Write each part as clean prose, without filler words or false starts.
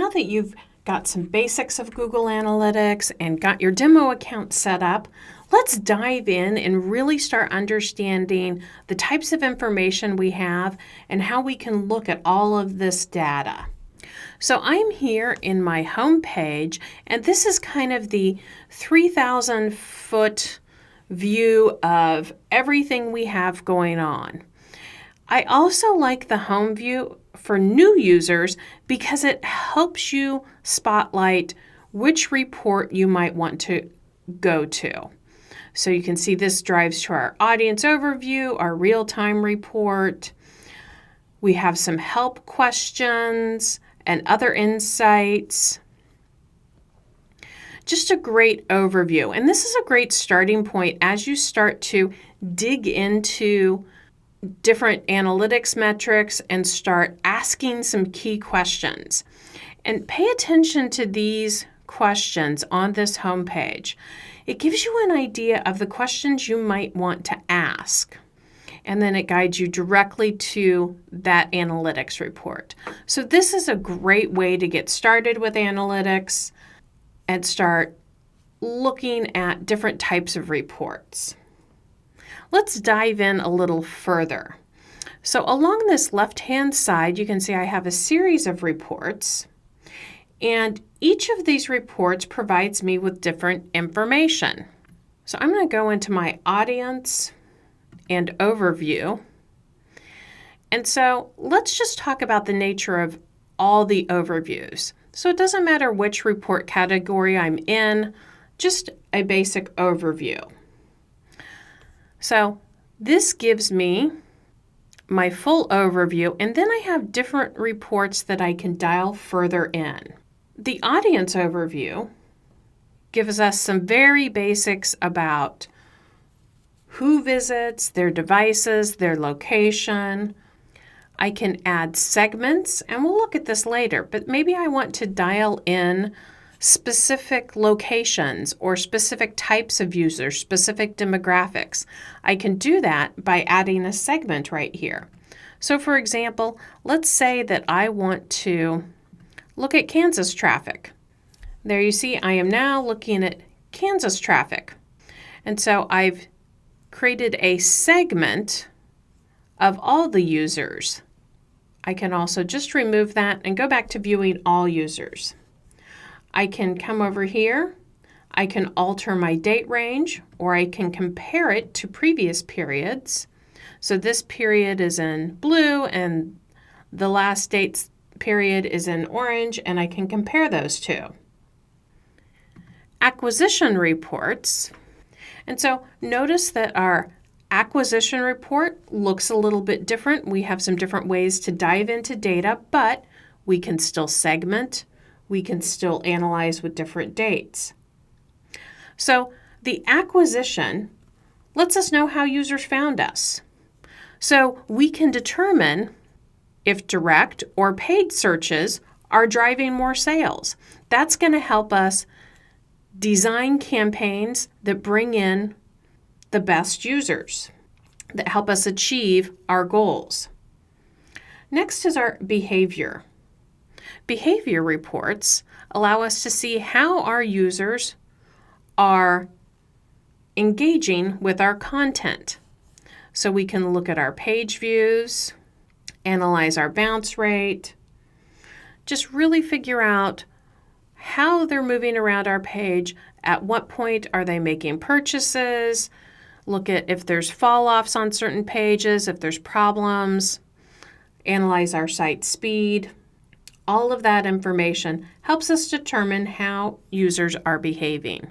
now that you've got some basics of Google Analytics and got your demo account set up, let's dive in and really start understanding the types of information we have and how we can look at all of this data. So I'm here in my home page, and this is kind of the 3,000-foot view of everything we have going on. I also like the home view for new users because it helps you spotlight which report you might want to go to. So you can see this drives to our audience overview, our real-time report. We have some help questions and other insights. Just a great overview. And this is a great starting point as you start to dig into different analytics metrics and start asking some key questions. And pay attention to these questions on this homepage. It gives you an idea of the questions you might want to ask. And then it guides you directly to that analytics report. So this is a great way to get started with analytics and start looking at different types of reports. Let's dive in a little further. So along this left-hand side, you can see I have a series of reports, and each of these reports provides me with different information. So I'm going to go into my audience and overview. And so let's just talk about the nature of all the overviews. So it doesn't matter which report category I'm in, just a basic overview. So this gives me my full overview, and then I have different reports that I can dial further in. The audience overview gives us some very basics about who visits, their devices, their location. I can add segments, and we'll look at this later, but maybe I want to dial in specific locations or specific types of users, specific demographics. I can do that by adding a segment right here. So for example, let's say that I want to look at Kansas traffic. There you see I am now looking at Kansas traffic. And so I've created a segment of all the users. I can also just remove that and go back to viewing all users. I can come over here, I can alter my date range, or I can compare it to previous periods. So this period is in blue and the last date's period is in orange, and I can compare those two. Acquisition reports. And so notice that our acquisition report looks a little bit different. We have some different ways to dive into data, but we can still segment. We can still analyze with different dates. So the acquisition lets us know how users found us. So we can determine if direct or paid searches are driving more sales. That's going to help us design campaigns that bring in the best users, that help us achieve our goals. Next is our behavior. Behavior reports allow us to see how our users are engaging with our content. So we can look at our page views, analyze our bounce rate, just really figure out how they're moving around our page, at what point are they making purchases, look at if there's fall-offs on certain pages, if there's problems, analyze our site speed. All of that information helps us determine how users are behaving.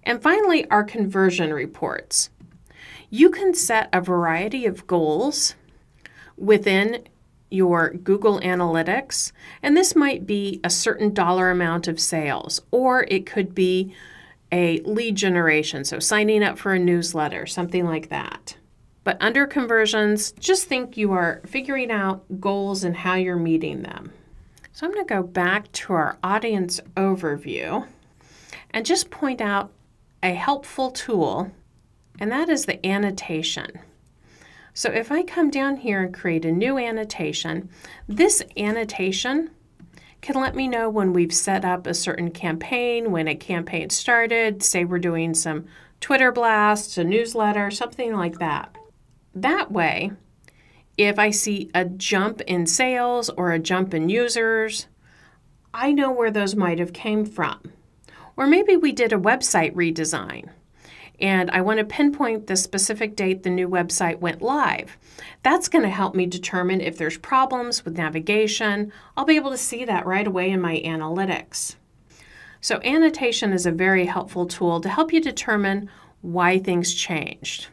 And finally, our conversion reports. You can set a variety of goals within your Google Analytics, and this might be a certain dollar amount of sales, or it could be a lead generation, so signing up for a newsletter, something like that. But under conversions, just think you are figuring out goals and how you're meeting them. So I'm going to go back to our audience overview and just point out a helpful tool, and that is the annotation. So if I come down here and create a new annotation, this annotation can let me know when we've set up a certain campaign, when a campaign started, say we're doing some Twitter blasts, a newsletter, something like that. That way, if I see a jump in sales or a jump in users, I know where those might have came from. Or maybe we did a website redesign, and I want to pinpoint the specific date the new website went live. That's going to help me determine if there's problems with navigation. I'll be able to see that right away in my analytics. So annotation is a very helpful tool to help you determine why things changed.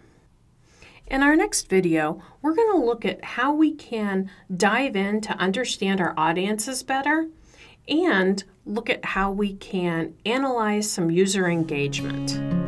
In our next video, we're going to look at how we can dive in to understand our audiences better and look at how we can analyze some user engagement.